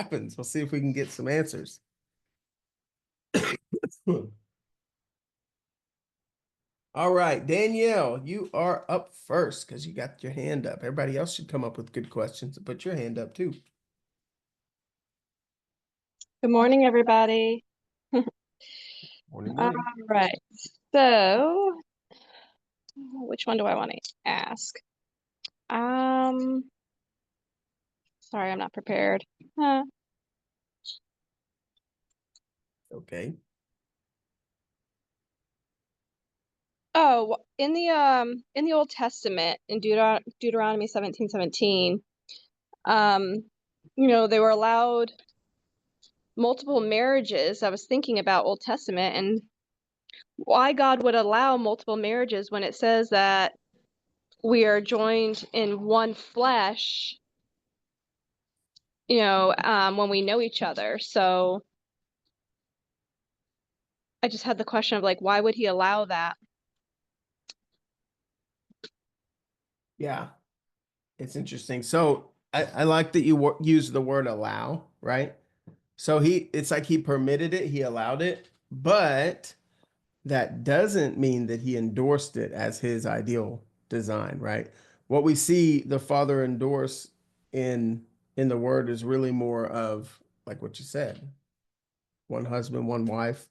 happens. We'll see if we can get some answers. All right, Danielle, you are up first because you got your hand up. Everybody else should come up with good questions and put your hand up too. Good morning, everybody. Morning, All morning. right. So, which one do I want to ask? Sorry, I'm not prepared. Okay. Oh, in the Old Testament, in Deuteronomy 17:17, they were allowed multiple marriages. I was thinking about Old Testament and why God would allow multiple marriages when it says that we are joined in one flesh, when we know each other. So I just had the question of like, why would he allow that? Yeah, it's interesting. So I like that you use the word allow, right? So it's like he permitted it, he allowed it, but that doesn't mean that he endorsed it as his ideal design, right? What we see the Father endorse in the word is really more of like what you said, one husband, one wife.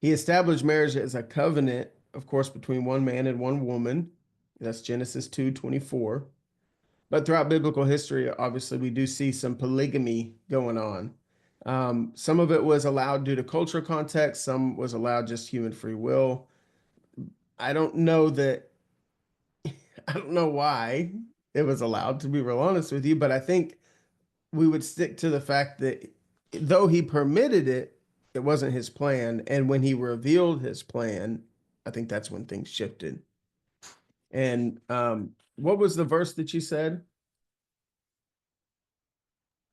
He established marriage as a covenant, of course, between one man and one woman. That's Genesis 2:24. But throughout biblical history, obviously, we do see some polygamy going on. Some of it was allowed due to cultural context, some was allowed just human free will. I don't know that, I don't know why it was allowed, to be real honest with you, but I think we would stick to the fact that though he permitted it, it wasn't his plan. And when he revealed his plan, I think that's when things shifted. And what was the verse that you said?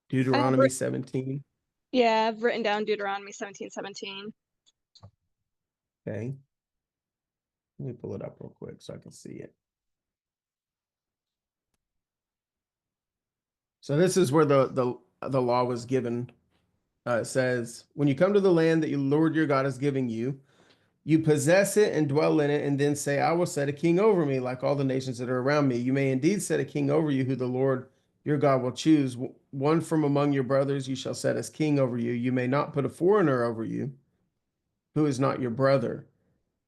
Deuteronomy 17. I've written down Deuteronomy 17:17. Okay. Let me pull it up real quick so I can see it. So this is where the law was given. It says, when you come to the land that your Lord your God is giving you, you possess it and dwell in it, and then say, I will set a king over me, like all the nations that are around me. You may indeed set a king over you, who the Lord your God will choose. One from among your brothers you shall set as king over you. You may not put a foreigner over you, who is not your brother.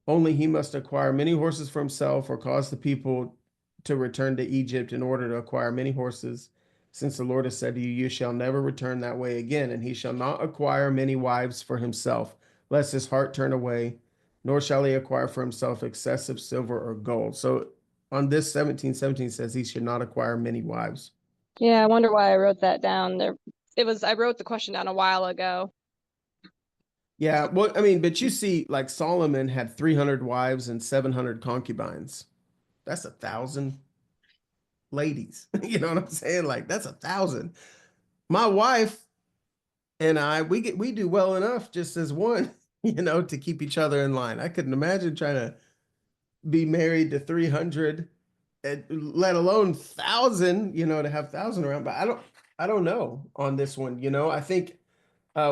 Only he must acquire many horses for himself, or cause the people to return to Egypt in order to acquire many horses, since the Lord has said to you, you shall never return that way again. And he shall not acquire many wives for himself, lest his heart turn away, nor shall he acquire for himself excessive silver or gold. So on this 17:17 says he should not acquire many wives. Yeah, I wonder why I wrote that down. I wrote the question down a while ago. Yeah, well, I mean, but you see, like Solomon had 300 wives and 700 concubines. That's 1,000 ladies. You know what I'm saying? Like that's 1,000. My wife and I, we do well enough just as one, to keep each other in line. I couldn't imagine trying to be married to 300, let alone 1,000, to have 1,000 around. But I don't know on this one. I think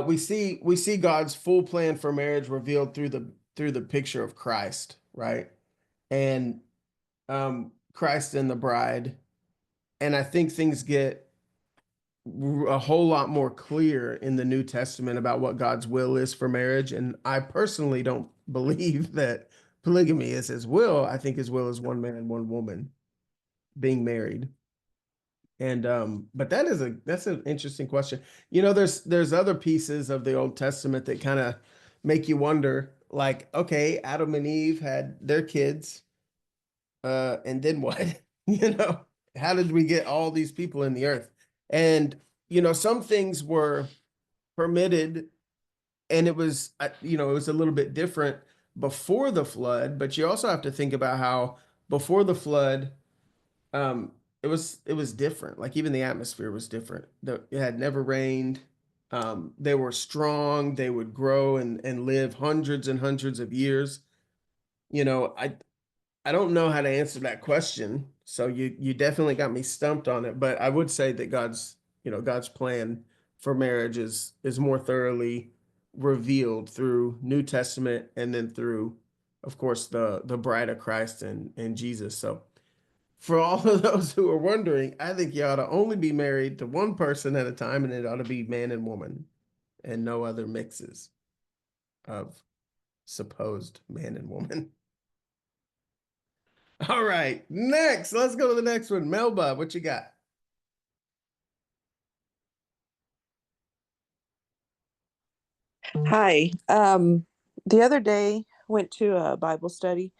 we see God's full plan for marriage revealed through the picture of Christ, right? And Christ and the bride. And I think things get a whole lot more clear in the New Testament about what God's will is for marriage. And I personally don't believe that polygamy is his will. I think his will is one man and one woman being married. And but that's an interesting question. There's other pieces of the Old Testament that kind of make you wonder, like, okay, Adam and Eve had their kids, and then what? you know, how did we get all these people in the earth? And some things were permitted, and it was a little bit different before the flood. But you also have to think about how before the flood, it was different. Like even the atmosphere was different. It had never rained. They were strong. They would grow and live hundreds and hundreds of years. I don't know how to answer that question. So you definitely got me stumped on it. But I would say that God's plan for marriage is more thoroughly revealed through New Testament and then through, of course, the bride of Christ and Jesus. So for all of those who are wondering, I think you ought to only be married to one person at a time, and it ought to be man and woman and no other mixes of supposed man and woman. All right, next, let's go to the next one. Melba, what you got? Hi. The other day went to a Bible study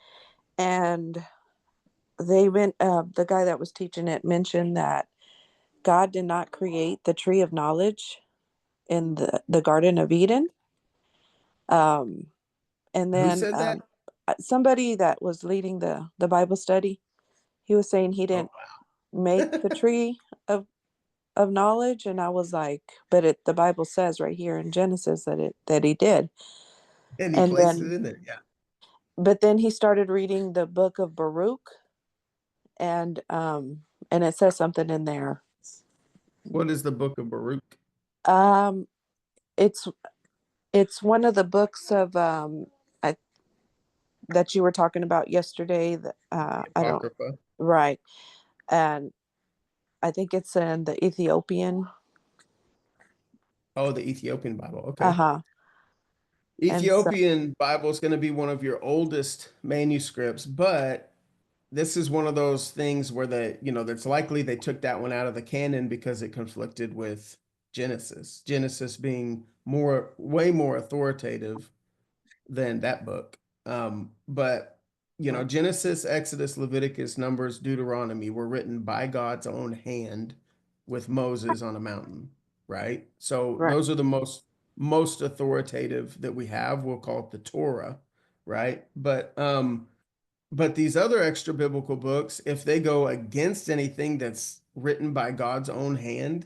and the guy that was teaching it mentioned that God did not create the tree of knowledge in the Garden of Eden. Um, and Who then said that? somebody that was leading the Bible study, he was saying he Oh, didn't make the tree of knowledge. And I was like, but the Bible says right here in Genesis that he did. and he And placed it then, in there. Yeah. but then he started reading the book of Baruch, and it says something in there. What is the book of Baruch? Um, it's it's one of the books of I, that you were talking about yesterday. That I don't Apocrypha. right, and I think it's in the Ethiopian. Oh, the Ethiopian Bible. Okay. Uh-huh. And so, Ethiopian Bible is going to be one of your oldest manuscripts, but this is one of those things where that's likely they took that one out of the canon because it conflicted with Genesis. Genesis being way more authoritative than that book. But Genesis, Exodus, Leviticus, Numbers, Deuteronomy were written by God's own hand with Moses on a mountain, right? So right. those are the most authoritative that we have. We'll call it the Torah, right? But these other extra biblical books, if they go against anything that's written by God's own hand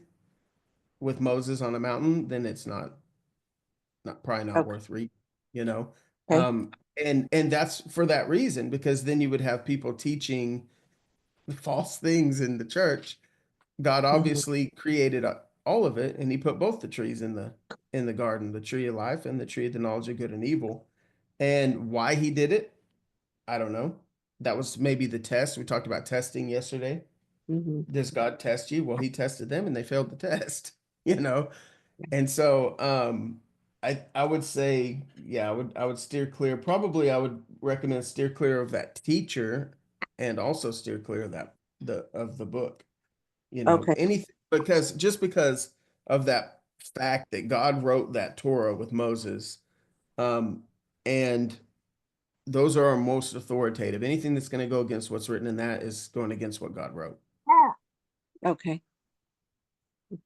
with Moses on a mountain, then it's not probably not Okay. worth reading, you know. Okay. And that's for that reason, because then you would have people teaching false things in the church. God Mhm. obviously created all of it, and he put both the trees in the garden, the tree of life and the tree of the knowledge of good and evil. And why he did it, I don't know. That was maybe the test. We talked about testing yesterday. Mhm. Does God test you? Well, he tested them and they failed the test, you know. And so I would say, yeah, I would steer clear. Probably I would recommend steer clear of that teacher and also steer clear of the book. Okay. Anything because of that fact that God wrote that Torah with Moses. Um, and those are our most authoritative. Anything that's going to go against what's written in that is going against what God wrote. Okay.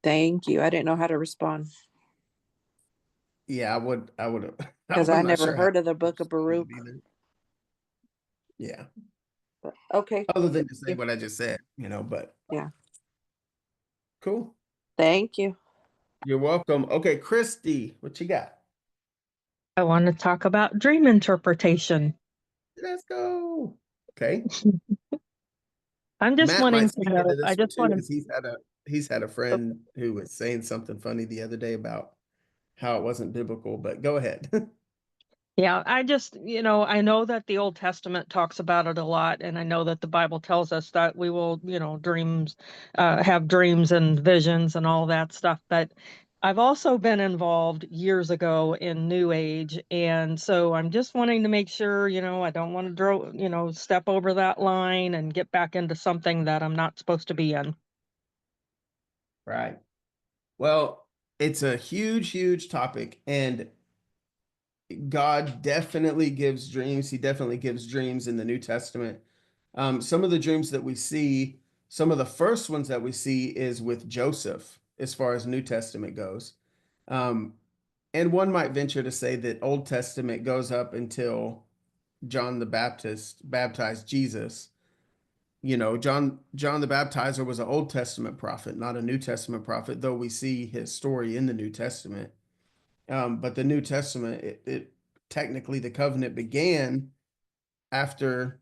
Thank you. I didn't know how to respond Yeah, I would because I I'm not never sure how heard of the to book of respond Baruch. either. Yeah. But okay. Other than to say Yeah. what I just said, but Yeah. cool. Thank you. You're welcome. Okay, Christy, what you got? I want to talk about dream interpretation. Let's go. Okay. I'm just Matt wanting might to speak into know, I this one just too, want to, because he's had a friend who was saying something funny the other day about how it wasn't biblical, but go ahead. yeah, I know that the Old Testament talks about it a lot, and I know that the Bible tells us that we will, have dreams and visions and all that stuff. But I've also been involved years ago in New Age, and so I'm just wanting to make sure, I don't want to step over that line and get back into something that I'm not supposed to be in. Right. Well, it's a huge, huge topic, and God definitely gives dreams. He definitely gives dreams in the New Testament. Some of the dreams that we see, some of the first ones that we see is with Joseph, as far as New Testament goes. Um, and one might venture to say that Old Testament goes up until John the Baptist baptized Jesus. John the Baptizer was an Old Testament prophet, not a New Testament prophet, though we see his story in the New Testament. But the New Testament, it technically the covenant began after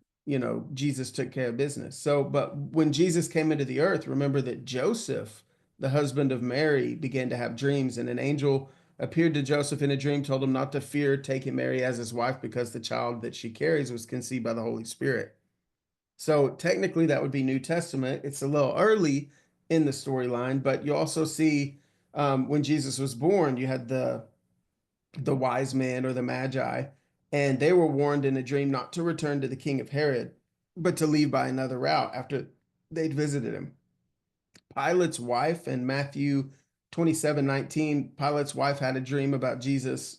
Jesus took care of business. So, but when Jesus came into the earth, remember that Joseph the husband of Mary, began to have dreams, and an angel appeared to Joseph in a dream, told him not to fear taking Mary as his wife because the child that she carries was conceived by the Holy Spirit. So technically, that would be New Testament. It's a little early in the storyline, but you also see when Jesus was born, you had the wise men or the magi, and they were warned in a dream not to return to the king of Herod, but to leave by another route after they'd visited him. Pilate's wife in Matthew 27:19, Pilate's wife had a dream about Jesus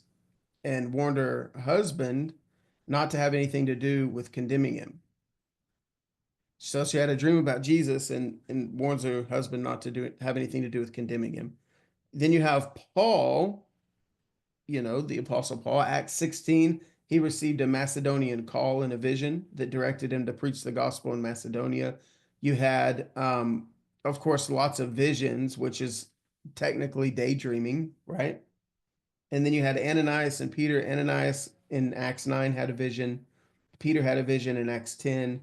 and warned her husband not to have anything to do with condemning him. So she had a dream about Jesus and warns her husband not to have anything to do with condemning him. Then you have Paul, the Apostle Paul, Acts 16. He received a Macedonian call in a vision that directed him to preach the gospel in Macedonia. You had, of course, lots of visions, which is technically daydreaming, right? And then you had Ananias and Peter. Ananias in Acts 9 had a vision. Peter had a vision in Acts 10.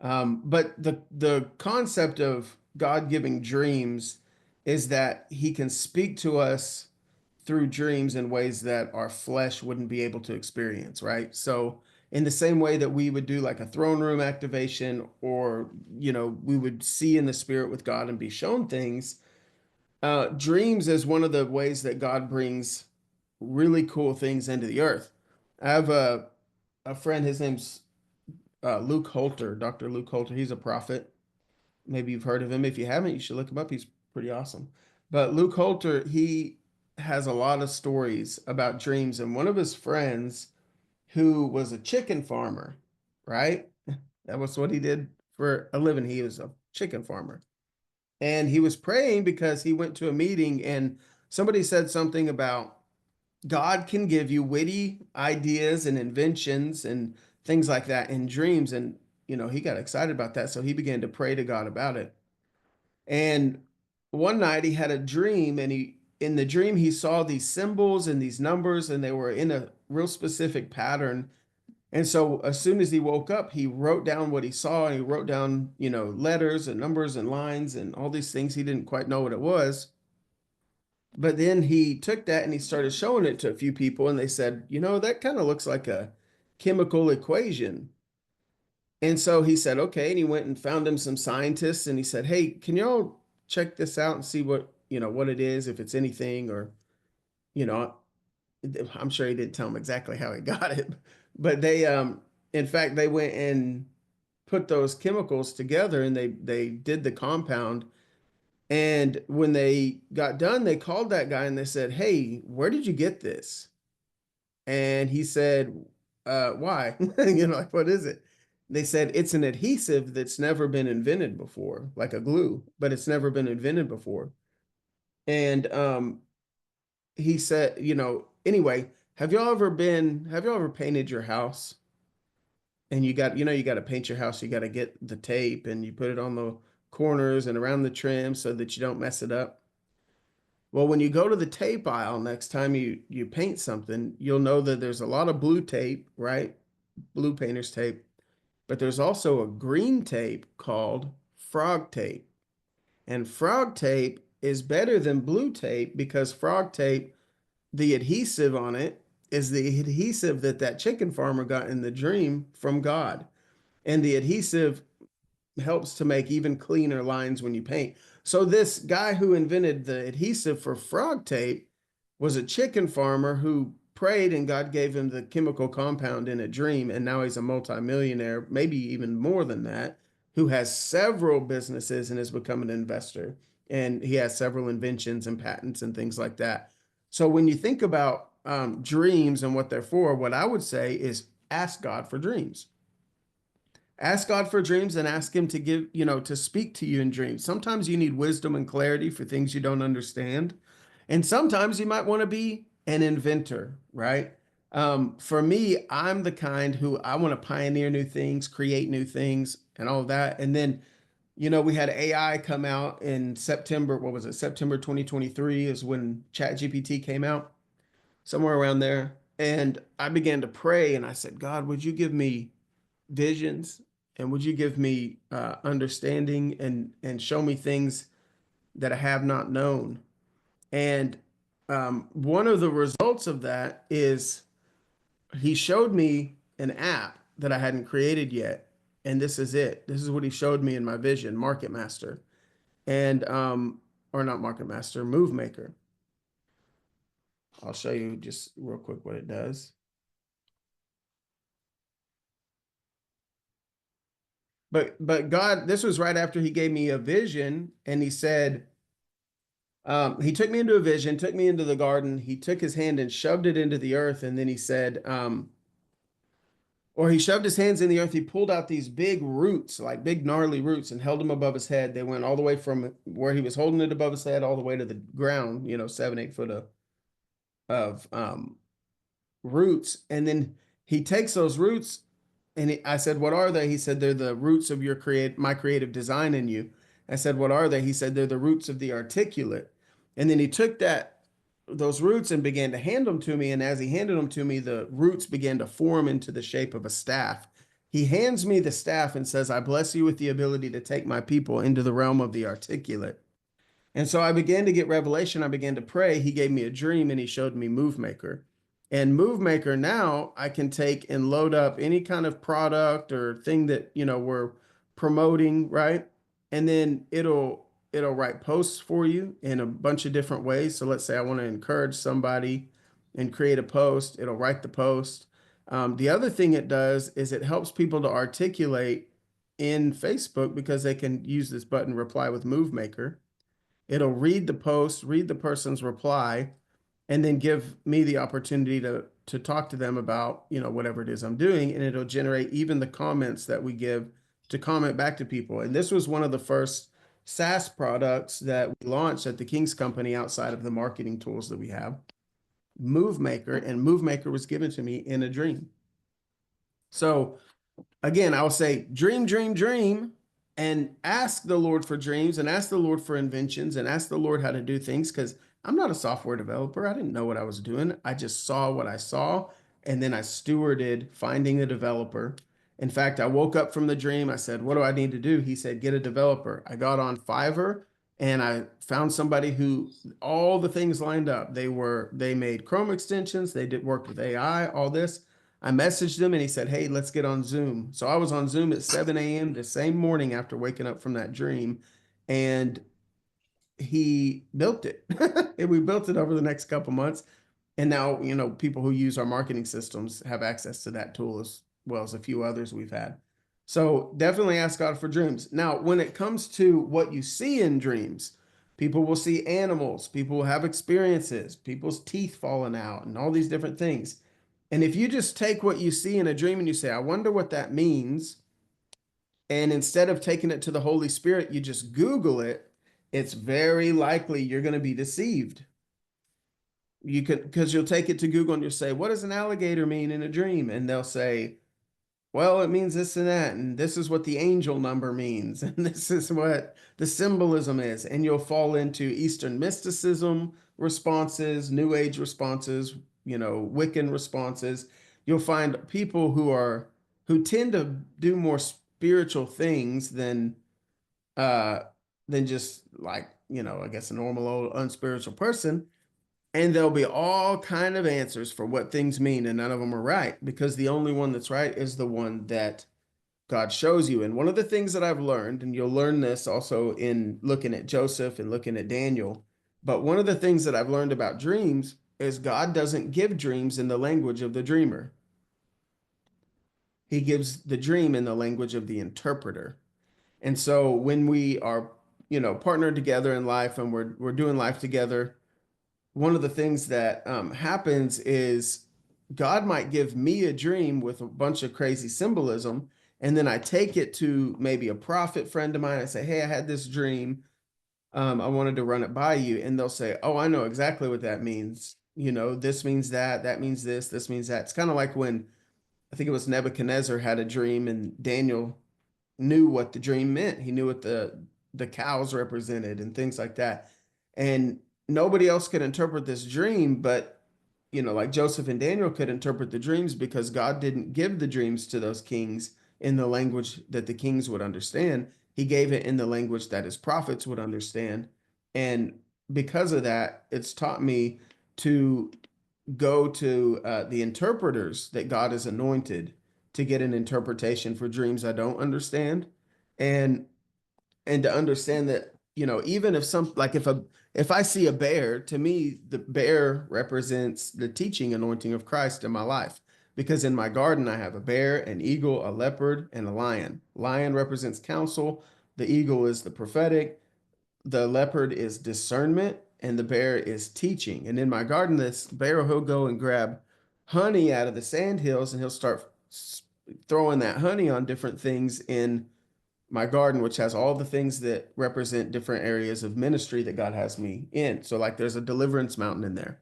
But the concept of God giving dreams is that he can speak to us through dreams in ways that our flesh wouldn't be able to experience, right? So in the same way that we would do like a throne room activation, or we would see in the spirit with God and be shown things, dreams is one of the ways that God brings really cool things into the earth. I have a friend, his name's Luke Holter, Dr. Luke Holter. He's a prophet. Maybe you've heard of him. If you haven't, you should look him up. He's pretty awesome. But Luke Holter, he has a lot of stories about dreams. And one of his friends, who was a chicken farmer, right? That was what he did for a living. He was a chicken farmer. And he was praying because he went to a meeting and somebody said something about God can give you witty ideas and inventions and things like that in dreams. And, he got excited about that. So he began to pray to God about it. And one night he had a dream, and in the dream, he saw these symbols and these numbers, and they were in a real specific pattern. And so as soon as he woke up, he wrote down what he saw, and he wrote down, letters and numbers and lines and all these things. He didn't quite know what it was. But then he took that and he started showing it to a few people, and they said, that kind of looks like a chemical equation. And so he said, okay. And he went and found him some scientists, and he said, hey, can y'all check this out and see what it is, if it's anything, or, I'm sure he didn't tell him exactly how he got it, but they, in fact, they went and put those chemicals together, and they did the compound. And when they got done, they called that guy and they said, hey, where did you get this? And he said, why? Like, what is it? They said, it's an adhesive that's never been invented before, like a glue, but it's never been invented before. And he said, anyway, have y'all ever painted your house? And you got to paint your house. You got to get the tape and you put it on the corners and around the trim so that you don't mess it up. Well, when you go to the tape aisle next time you paint something, you'll know that there's a lot of blue tape, right? Blue painter's tape. But there's also a green tape called frog tape. And frog tape is better than blue tape because frog tape, the adhesive on it is the adhesive that chicken farmer got in the dream from God. And the adhesive helps to make even cleaner lines when you paint. So this guy who invented the adhesive for frog tape was a chicken farmer who prayed, and God gave him the chemical compound in a dream. And now he's a multimillionaire, maybe even more than that, who has several businesses and has become an investor. And he has several inventions and patents and things like that. So when you think about dreams and what they're for, what I would say is ask God for dreams. Ask God for dreams and ask him to give, to speak to you in dreams. Sometimes you need wisdom and clarity for things you don't understand. And sometimes you might want to be an inventor, right? For me, I'm the kind who I want to pioneer new things, create new things and all of that. And then, we had AI come out in September. What was it? September 2023 is when ChatGPT came out, somewhere around there. And I began to pray and I said, God, would you give me visions, and would you give me understanding and show me things that I have not known. And one of the results of that is he showed me an app that I hadn't created yet. And this is it. This is what he showed me in my vision, Market Master. And or not Market Master, Move Maker. I'll show you just real quick what it does. But God, this was right after he gave me a vision, and he said, he took me into a vision, took me into the garden. He took his hand and shoved it into the earth. And then he said, or he shoved his hands in the earth. He pulled out these big roots, like big gnarly roots, and held them above his head. They went all the way from where he was holding it above his head all the way to the ground, 7-8 foot of roots. And then he takes those roots, and I said, what are they? He said, they're the roots of my creative design in you. I said, what are they? He said, they're the roots of the articulate. And then he took those roots and began to hand them to me. And as he handed them to me, the roots began to form into the shape of a staff. He hands me the staff and says, I bless you with the ability to take my people into the realm of the articulate. And so I began to get revelation. I began to pray. He gave me a dream, and he showed me Move Maker. And Move Maker now I can take and load up any kind of product or thing that, we're promoting, right? And then it'll write posts for you in a bunch of different ways. So let's say I want to encourage somebody and create a post. It'll write the post. The other thing it does is it helps people to articulate in Facebook, because they can use this button, reply with Move Maker. It'll read the post, read the person's reply, and then give me the opportunity to talk to them about, whatever it is I'm doing. And it'll generate even the comments that we give to comment back to people. And this was one of the first SaaS products that we launched at the King's Company outside of the marketing tools that we have, Move Maker. And Move Maker was given to me in a dream. So again, I'll say dream, dream, dream, and ask the Lord for dreams, and ask the Lord for inventions, and ask the Lord how to do things, because I'm not a software developer. I didn't know what I was doing. I just saw what I saw, and then I stewarded finding a developer. In fact, I woke up from the dream. I said, what do I need to do? He said, get a developer. I got on Fiverr, and I found somebody who all the things lined up. They made Chrome extensions. They did work with AI, all this. I messaged him, and he said, hey, let's get on Zoom. So I was on Zoom at 7 a.m. the same morning after waking up from that dream, and he built it. And we built it over the next couple months. And now, people who use our marketing systems have access to that tool as well as a few others we've had. So definitely ask God for dreams. Now, when it comes to what you see in dreams, people will see animals, people will have experiences, people's teeth falling out, and all these different things. And if you just take what you see in a dream and you say, I wonder what that means, and instead of taking it to the Holy Spirit, you just Google it, it's very likely you're going to be deceived. You could, because you'll take it to Google and you'll say, what does an alligator mean in a dream? And they'll say, well, it means this and that, and this is what the angel number means, and this is what the symbolism is. And you'll fall into Eastern mysticism responses, New Age responses, Wiccan responses. You'll find people who tend to do more spiritual things than just like, I guess a normal old unspiritual person. And there'll be all kind of answers for what things mean, and none of them are right, because the only one that's right is the one that God shows you. And one of the things that I've learned, and you'll learn this also in looking at Joseph and looking at Daniel, but one of the things that I've learned about dreams is God doesn't give dreams in the language of the dreamer. He gives the dream in the language of the interpreter. And so when we are, partnered together in life, and we're doing life together, one of the things that happens is God might give me a dream with a bunch of crazy symbolism, and then I take it to maybe a prophet friend of mine. I say, hey, I had this dream. I wanted to run it by you. And they'll say, oh, I know exactly what that means. This means that means this means that. It's kind of like when I think it was Nebuchadnezzar had a dream, and Daniel knew what the dream meant. He knew what the cows represented and things like that. And nobody else could interpret this dream, but like Joseph and Daniel could interpret the dreams, because God didn't give the dreams to those kings in the language that the kings would understand. He gave it in the language that his prophets would understand. And because of that, it's taught me to go to the interpreters that God has anointed to get an interpretation for dreams I don't understand. And to understand that, you know, even if some, like if I see a bear, to me the bear represents the teaching anointing of Christ in my life, because in my garden I have a bear, an eagle, a leopard, and a lion. Lion represents counsel, the eagle is the prophetic, the leopard is discernment, and the bear is teaching. And in my garden, this bear, he'll go and grab honey out of the sand hills, and he'll start throwing that honey on different things in my garden, which has all the things that represent different areas of ministry that God has me in. So like there's a deliverance mountain in there.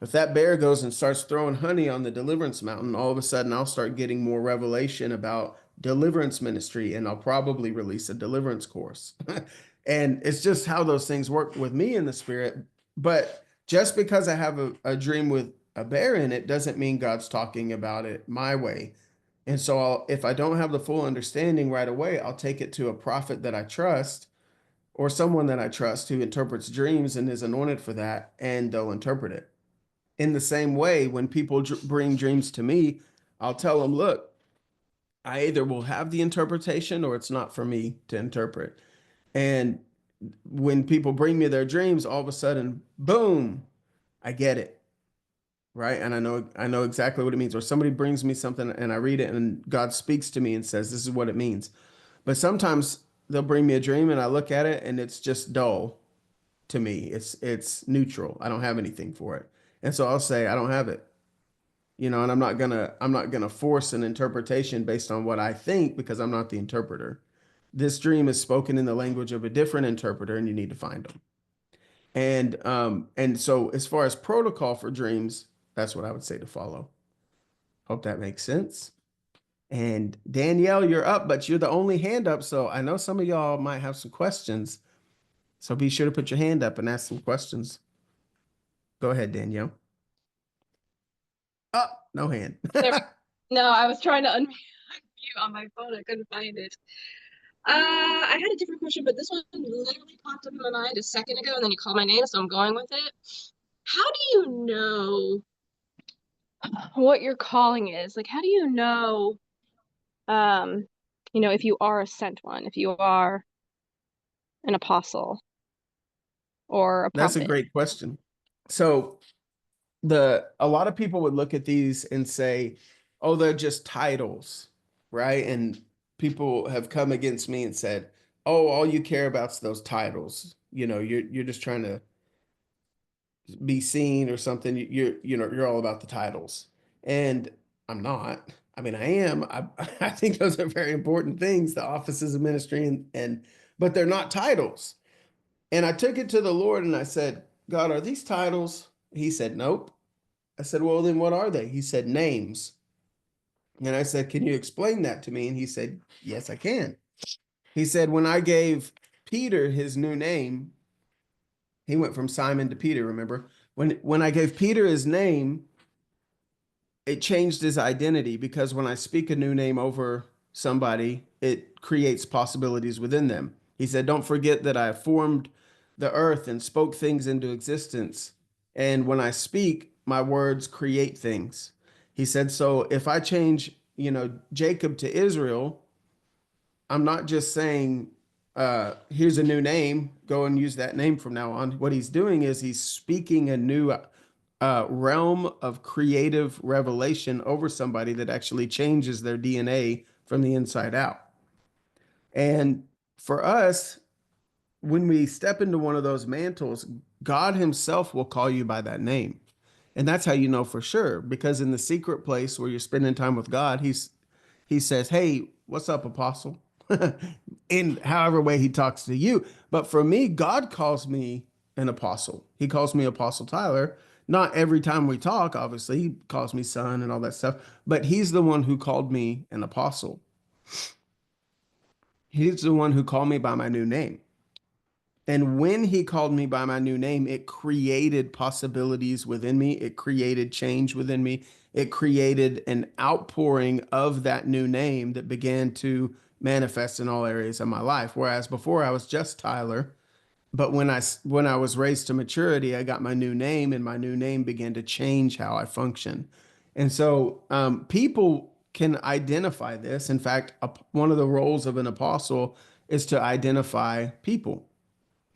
If that bear goes and starts throwing honey on the deliverance mountain, all of a sudden I'll start getting more revelation about deliverance ministry, and I'll probably release a deliverance course. And it's just how those things work with me in the spirit. But just because I have a dream with a bear in it doesn't mean God's talking about it my way. And so if I don't have the full understanding right away, I'll take it to a prophet that I trust, or someone that I trust who interprets dreams and is anointed for that, and they'll interpret it. In the same way, when people bring dreams to me, I'll tell them, look, I either will have the interpretation or it's not for me to interpret. And when people bring me their dreams, all of a sudden, boom, I get it. Right. And I know exactly what it means. Or somebody brings me something and I read it and God speaks to me and says, this is what it means. But sometimes they'll bring me a dream and I look at it and it's just dull to me. It's neutral. I don't have anything for it. And so I'll say, I don't have it. You know, and I'm not gonna force an interpretation based on what I think, because I'm not the interpreter. This dream is spoken in the language of a different interpreter, and you need to find them. And so as far as protocol for dreams, that's what I would say to follow. Hope that makes sense. And Danielle, you're up, but you're the only hand up, so I know some of y'all might have some questions. So be sure to put your hand up and ask some questions. Go ahead, Danielle. Oh, no hand. No, I was trying to unmute on my phone. I couldn't find it. I had a different question, but this one literally popped up in my mind a second ago, and then you called my name, so I'm going with it. How do you know what your calling is? Like, how do you know, if you are a sent one, if you are an apostle or a That's a prophet? great question. So a lot of people would look at these and say, oh, they're just titles, right? And people have come against me and said, oh, all you care about is those titles. You know, you're just trying to be seen or something. You're all about the titles. And I'm not. I mean, I am. I think those are very important things, the offices of ministry, but they're not titles. And I took it to the Lord and I said, God, are these titles? He said, nope. I said, well, then what are they? He said, names. And I said, can you explain that to me? And he said, yes, I can. He said, when I gave Peter his new name, he went from Simon to Peter, remember? When I gave Peter his name, it changed his identity, because when I speak a new name over somebody, it creates possibilities within them. He said, don't forget that I formed the earth and spoke things into existence. And when I speak, my words create things. He said, so if I change, Jacob to Israel, I'm not just saying, here's a new name, go and use that name from now on. What he's doing is he's speaking a new realm of creative revelation over somebody that actually changes their DNA from the inside out. And for us, when we step into one of those mantles, God himself will call you by that name. And that's how you know for sure, because in the secret place where you're spending time with God, he says, hey, what's up, apostle? In however way he talks to you. But for me, God calls me an apostle. He calls me Apostle Tyler. Not every time we talk, obviously, he calls me son and all that stuff, but he's the one who called me an apostle. He's the one who called me by my new name. And when he called me by my new name, it created possibilities within me. It created change within me. It created an outpouring of that new name that began to manifest in all areas of my life. Whereas before I was just Tyler, But when I was raised to maturity, I got my new name, and my new name began to change how I function. And so people can identify this. In fact, one of the roles of an apostle is to identify people,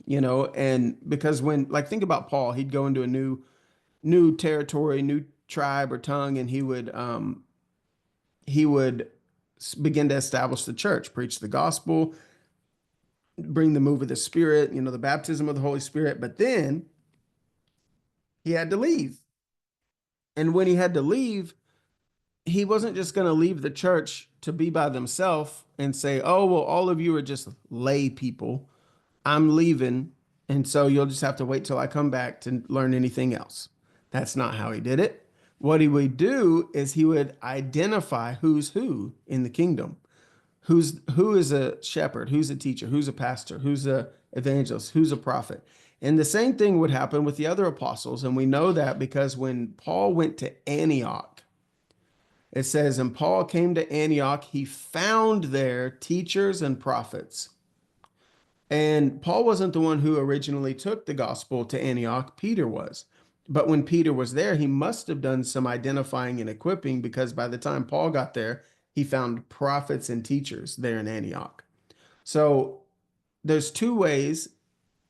you know, and because when, like, think about Paul, he'd go into a new territory, new tribe or tongue, and he would begin to establish the church, preach the gospel, bring the move of the Spirit, you know, the baptism of the Holy Spirit. But then he had to leave. And when he had to leave, he wasn't just going to leave the church to be by themselves and say, oh, well, all of you are just lay people. I'm leaving. And so you'll just have to wait till I come back to learn anything else. That's not how he did it. What he would do is he would identify who's who in the kingdom. Who is a shepherd, who's a teacher, who's a pastor, who's a evangelist, who's a prophet. And the same thing would happen with the other apostles. And we know that because when Paul went to Antioch, it says, and Paul came to Antioch, he found there teachers and prophets. And Paul wasn't the one who originally took the gospel to Antioch, Peter was. But when Peter was there, he must have done some identifying and equipping, because by the time Paul got there, he found prophets and teachers there in Antioch. So there's two ways,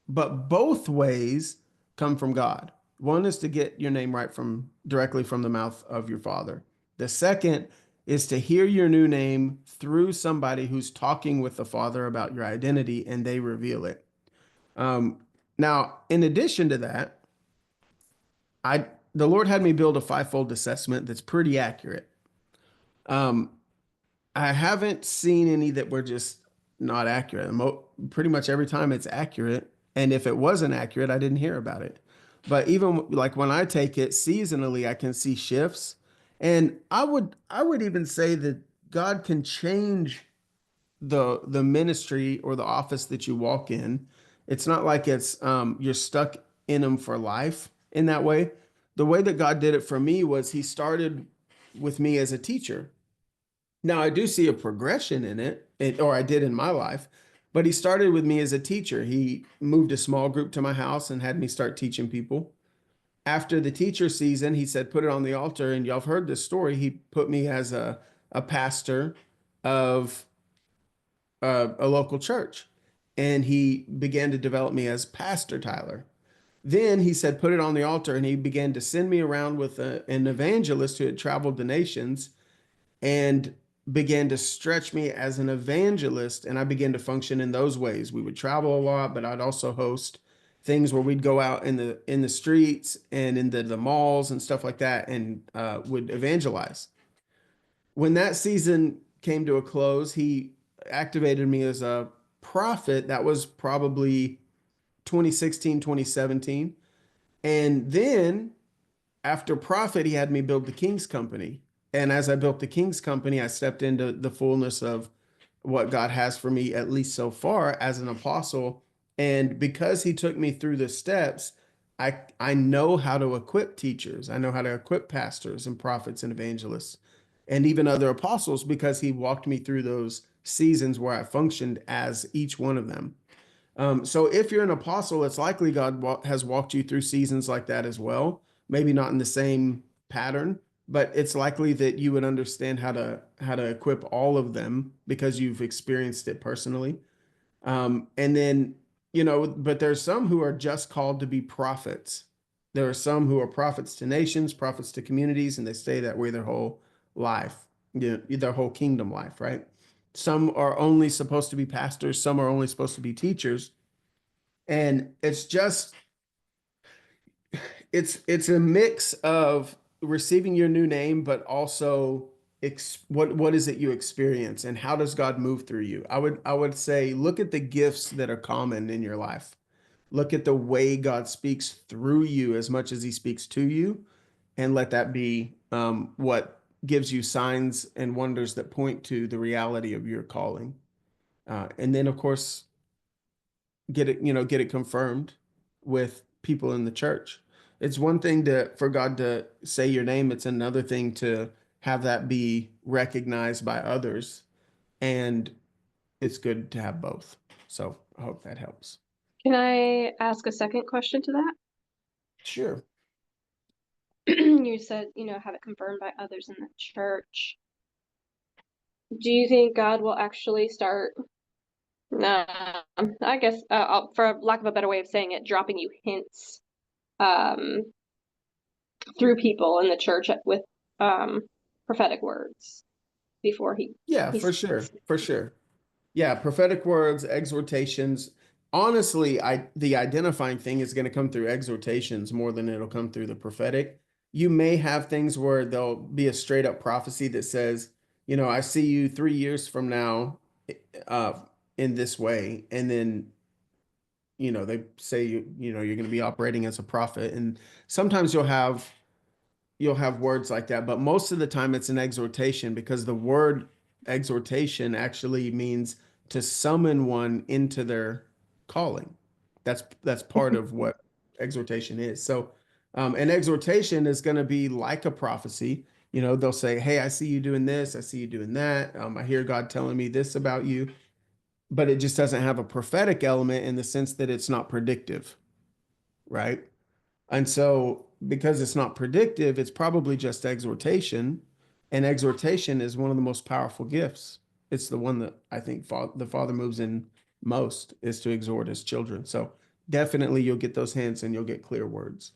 but both ways come from God. One is to get your name right directly from the mouth of your Father. The second is to hear your new name through somebody who's talking with the Father about your identity, and they reveal it. Now, in addition to that, the Lord had me build a fivefold assessment that's pretty accurate. I haven't seen any that were just not accurate. Pretty much every time it's accurate. And if it wasn't accurate, I didn't hear about it. But even like when I take it seasonally, I can see shifts. And I would even say that God can change the ministry or the office that you walk in. It's not like it's you're stuck in them for life in that way. The way that God did it for me was he started with me as a teacher. Now, I do see a progression in it, or I did in my life, but he started with me as a teacher. He moved a small group to my house and had me start teaching people. After the teacher season, he said, put it on the altar. And y'all have heard this story. He put me as a pastor of a local church. And he began to develop me as Pastor Tyler. Then he said, put it on the altar. And he began to send me around with an evangelist who had traveled the nations and began to stretch me as an evangelist. And I began to function in those ways. We would travel a lot, but I'd also host things where we'd go out in the streets and in the malls and stuff like that, and would evangelize. When that season came to a close, he activated me as a prophet. That was probably 2016, 2017. And then after profit, he had me build the King's Company. And as I built the King's Company, I stepped into the fullness of what God has for me, at least so far, as an apostle. And because he took me through the steps, I know how to equip teachers. I know how to equip pastors and prophets and evangelists and even other apostles, because he walked me through those seasons where I functioned as each one of them. So if you're an apostle, it's likely God has walked you through seasons like that as well. Maybe not in the same pattern, but it's likely that you would understand how to equip all of them because you've experienced it personally. And then, you know, but there's some who are just called to be prophets. There are some who are prophets to nations, prophets to communities, and they stay that way their whole life, you know, their whole kingdom life, right? Some are only supposed to be pastors, some are only supposed to be teachers. And it's a mix of receiving your new name, but also what is it you experience and how does God move through you? I would say look at the gifts that are common in your life. Look at the way God speaks through you as much as he speaks to you, and let that be what gives you signs and wonders that point to the reality of your calling. And then, of course, get it confirmed with people in the church. It's one thing for God to say your name. It's another thing to have that be recognized by others. And it's good to have both. So I hope that helps. Can I ask a second question to that? Sure. You said, have it confirmed by others in the church. Do you think God will actually start, I guess, for lack of a better way of saying it, dropping you hints um, through people in the church with prophetic words before Yeah, he for sure. speaks? For sure. Yeah, prophetic words, exhortations. Honestly, the identifying thing is going to come through exhortations more than it'll come through the prophetic. You may have things where there'll be a straight up prophecy that says, I see you 3 years from now, uh, in this way, and then they say you're going to be operating as a prophet, and sometimes you'll have words like that, but most of the time it's an exhortation, because the word exhortation actually means to summon one into their calling. That's part of what exhortation is. So an exhortation is going to be like a prophecy. They'll say, hey, I see you doing this, I see you doing that, I hear God telling me this about you, but it just doesn't have a prophetic element in the sense that it's not predictive, right? And so, because it's not predictive, it's probably just exhortation. And exhortation is one of the most powerful gifts. It's the one that I think the Father moves in most, is to exhort his children. So, definitely you'll get those hints and you'll get clear words.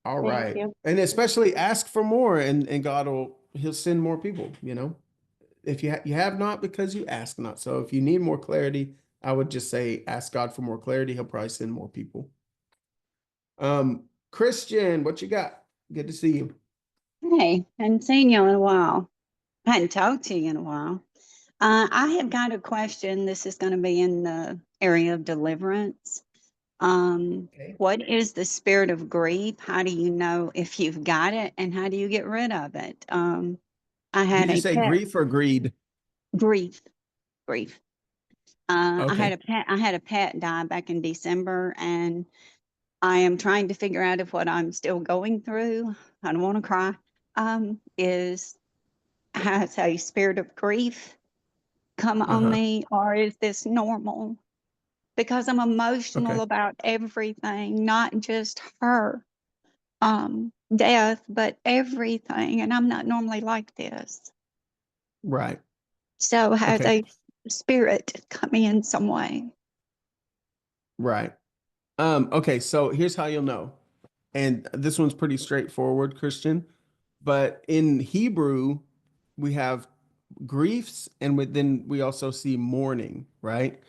All Thank right. you. And especially ask for more, and he'll send more people, If you have not, because you ask not. So if you need more clarity, I would just say ask God for more clarity. He'll probably send more people. Christian, what you got? Good to see you. Hey, hadn't seen you in a while. I hadn't talked to you in a while. I have got a question. This is going to be in the area of deliverance. Okay. What is the spirit of grief? How do you know if you've got it, and how do you get rid of it? I had Did you a say pet grief or greed? grief, grief. Okay. I had a pet die back in December, and I am trying to figure out if what I'm still going through, I don't want to cry, is has a spirit of grief come on Uh-huh. me, or is this normal? Because I'm Okay. emotional about everything, not just her death, but everything. And I'm not normally like this. Right. So has Okay. a spirit come in some way? Right. Okay, so here's how you'll know. And this one's pretty straightforward, Christian. But in Hebrew, we have griefs, and then we also see mourning, right? Okay.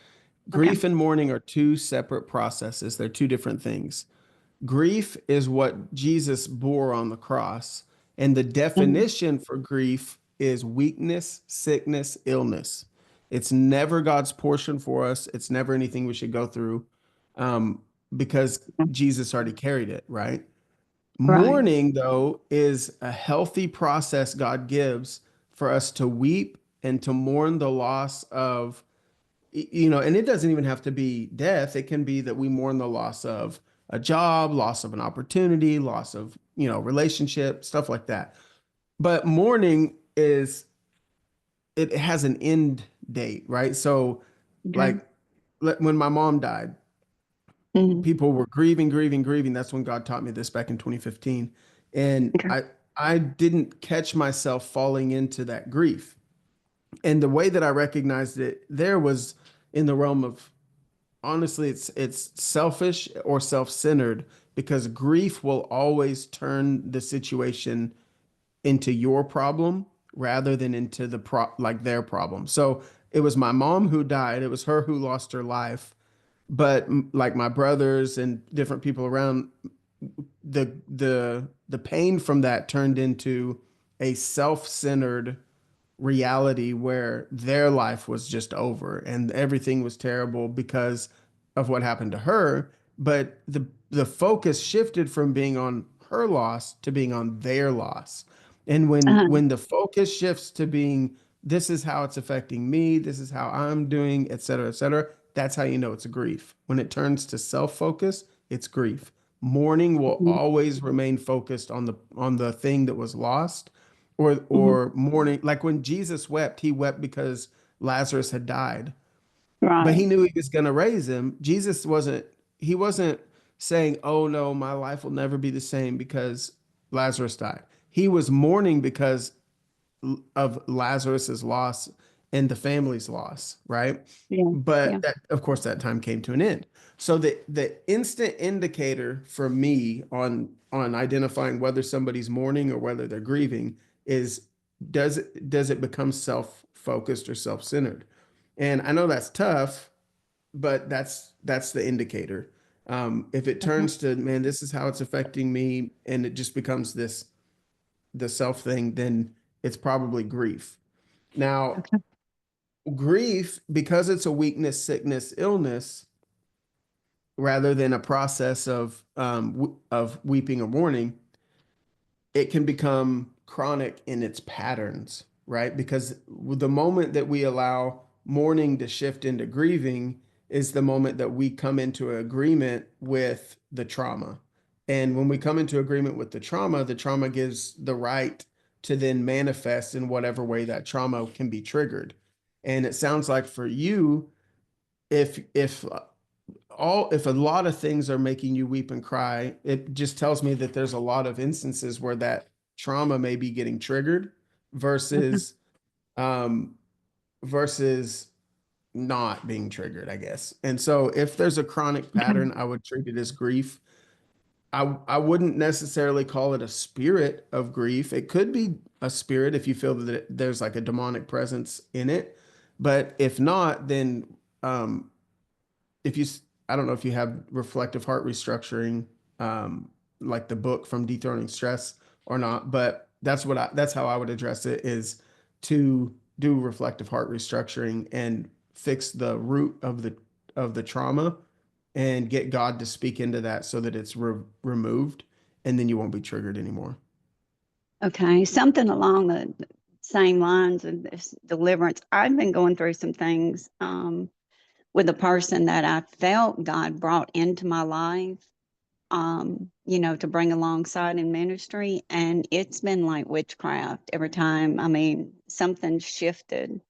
Grief and mourning are two separate processes. They're two different things. Grief is what Jesus bore on the cross. And the Mhm. definition for grief is weakness, sickness, illness. It's never God's portion for us. It's never anything we should go through, because Jesus already carried it, right? Right. Mourning, though, is a healthy process God gives for us to weep and to mourn the loss of, and it doesn't even have to be death. It can be that we mourn the loss of a job, loss of an opportunity, loss of, relationship, stuff like that. But mourning it has an end date, right? So, Okay. like, when my mom died, Mhm. people were grieving, grieving, grieving. That's when God taught me this back in 2015. And Okay. I didn't catch myself falling into that grief. And the way that I recognized it there was in the realm of, honestly, it's selfish or self-centered, because grief will always turn the situation into your problem rather than into like their problem. So it was my mom who died. It was her who lost her life. But like my brothers and different people around, the pain from that turned into a self-centered reality where their life was just over and everything was terrible because of what happened to her. But the focus shifted from being on her loss to being on their loss. And when Uh-huh. when the focus shifts to being, this is how it's affecting me, this is how I'm doing, et cetera, that's how you know it's a grief. When it turns to self-focus, it's grief. Mourning will Mhm. always remain focused on the thing that was lost, Mhm. or mourning. Like when Jesus wept, he wept because Lazarus had died. but he Right. knew he was going to raise him. Jesus wasn't, he wasn't saying, oh no, my life will never be the same because Lazarus died. He was mourning because of Lazarus's loss and the family's loss, right? Yeah. Yeah. But that, of course, that time came to an end. So the instant indicator for me on identifying whether somebody's mourning or whether they're grieving is does it become self-focused or self-centered? And I know that's tough, but that's the indicator. If it Okay. turns to, man, this is how it's affecting me, and it just becomes the self thing, then it's probably grief. Now, Okay. grief, because it's a weakness, sickness, illness, rather than a process of weeping or mourning, it can become chronic in its patterns, right? Because the moment that we allow mourning to shift into grieving is the moment that we come into agreement with the trauma. And when we come into agreement with the trauma gives the right to then manifest in whatever way that trauma can be triggered. And it sounds like for you, if a lot of things are making you weep and cry, it just tells me that there's a lot of instances where that trauma may be getting triggered Okay. versus um versus not being triggered, I guess. And so if there's a chronic Okay. pattern, I would treat it as grief. I wouldn't necessarily call it a spirit of grief. It could be a spirit if you feel that there's like a demonic presence in it. But if not, then um if you I don't know if you have reflective heart restructuring, like the book from Dethroning Stress or not, but that's how I would address it, is to do reflective heart restructuring and fix the root of the trauma and get God to speak into that so that it's removed, and then you won't be triggered anymore. Okay. Something along the same lines of this deliverance. I've been going through some things with a person that I felt God brought into my life, to bring alongside in ministry. And it's been like witchcraft every time. I mean, something shifted.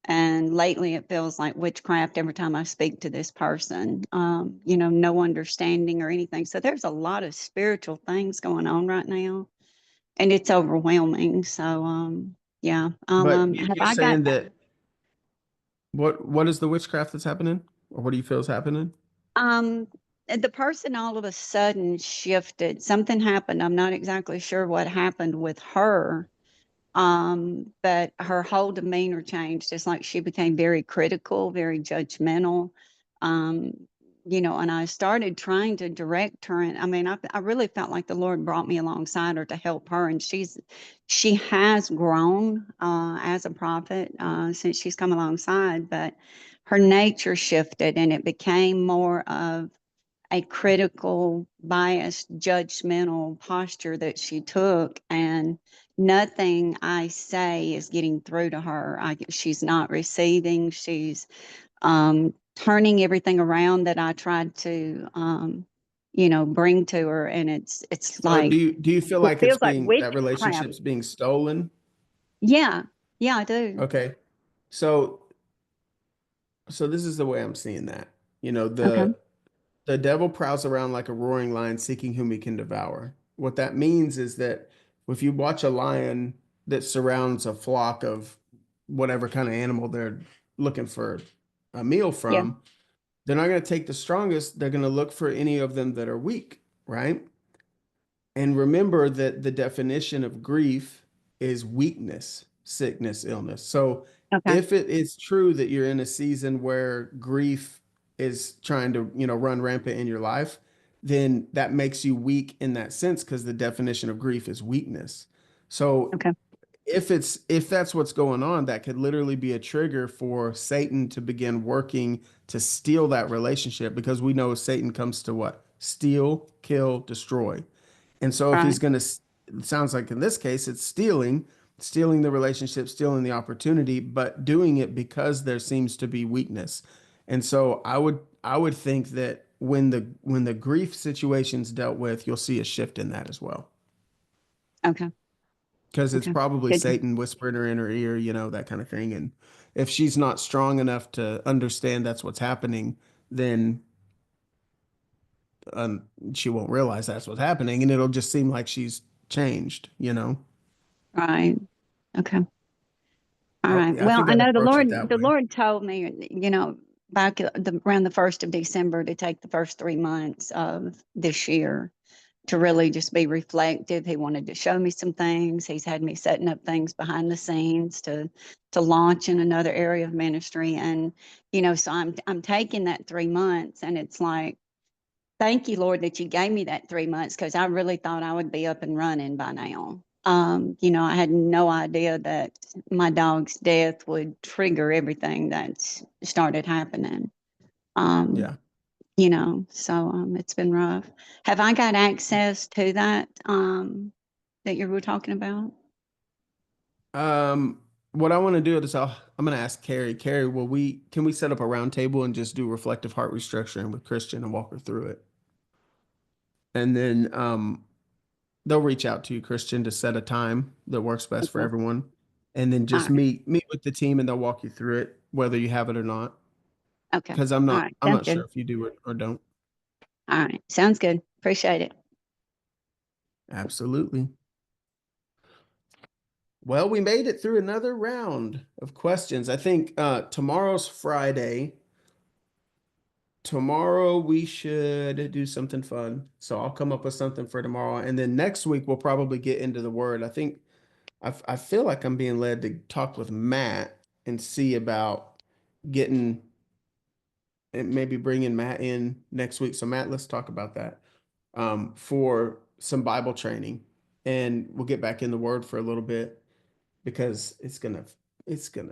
And lately it feels like witchcraft every time I speak to this person, no understanding or anything. So there's a lot of spiritual things going on right now, and it's overwhelming. So, yeah. But Have you're I got, saying that what is the witchcraft that's happening, or what do you feel is happening? um, the person all of a sudden shifted. Something happened. I'm not exactly sure what happened with her. But her whole demeanor changed. It's like she became very critical, very judgmental. Um, and I started trying to direct her. And I mean, I really felt like the Lord brought me alongside her to help her. And she has grown as a prophet since she's come alongside, but her nature shifted and it became more of a critical, biased, judgmental posture that she took. And nothing I say is getting through to her. She's not receiving. She's turning everything around that I tried to, bring to her. And it's So like, do you feel it like feels like that witchcraft. relationship's being stolen? Yeah. Yeah, I do. Okay. So this is the way I'm seeing that. You know, Okay. the devil prowls around like a roaring lion seeking whom he can devour. What that means is that if you watch a lion that surrounds a flock of whatever kind of animal they're looking for a meal Yeah. from, they're not going to take the strongest. They're going to look for any of them that are weak, right? And remember that the definition of grief is weakness, sickness, illness. So Okay. if it is true that you're in a season where grief is trying to, run rampant in your life, then that makes you weak in that sense because the definition of grief is weakness. So Okay. if that's what's going on, that could literally be a trigger for Satan to begin working to steal that relationship, because we know Satan comes to what? Steal, kill, destroy. And so if Right. he's going to, it sounds like in this case, it's stealing the relationship, stealing the opportunity, but doing it because there seems to be weakness. And so I would think that when the grief situation's dealt with, you'll see a shift in that as well. Okay. Because it's Okay. probably Good. Satan whispering in her ear, that kind of thing. And if she's not strong enough to understand that's what's happening, then she won't realize that's what's happening, and it'll just seem like she's changed, you know? Right. Okay. All right. Yeah, I Well, think I I'd know approach it that The way. Lord told me, back around the 1st of December to take the first 3 months of this year to really just be reflective. He wanted to show me some things. He's had me setting up things behind the scenes to launch in another area of ministry. And, so I'm taking that 3 months, and it's like, thank you, Lord, that you gave me that 3 months, because I really thought I would be up and running by now. I had no idea that my dog's death would trigger everything that started happening. Yeah. So it's been rough. Have I got access to that that you were talking about? What I want to do is I'm going to ask Carrie. Carrie, can we set up a round table and just do reflective heart restructuring with Christian and walk her through it? And then they'll reach out to you, Christian, to set a time that works best for Okay. everyone. And then All just right. meet with the team, and they'll walk you through it, whether you have it or not. Okay. Because All right. I'm Sounds not sure good. if you do it or don't. All right. Sounds good. Appreciate it. Absolutely. Well, we made it through another round of questions. I think tomorrow's Friday. Tomorrow we should do something fun. So I'll come up with something for tomorrow. And then next week we'll probably get into the word. I think I feel like I'm being led to talk with Matt and see about getting and maybe bringing Matt in next week. So Matt, let's talk about that for some Bible training, and we'll get back in the word for a little bit because it's gonna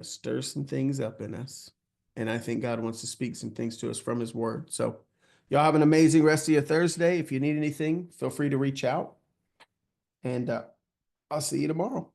stir some things up in us, and I think God wants to speak some things to us from His Word. So y'all have an amazing rest of your Thursday. If you need anything, feel free to reach out, and I'll see you tomorrow.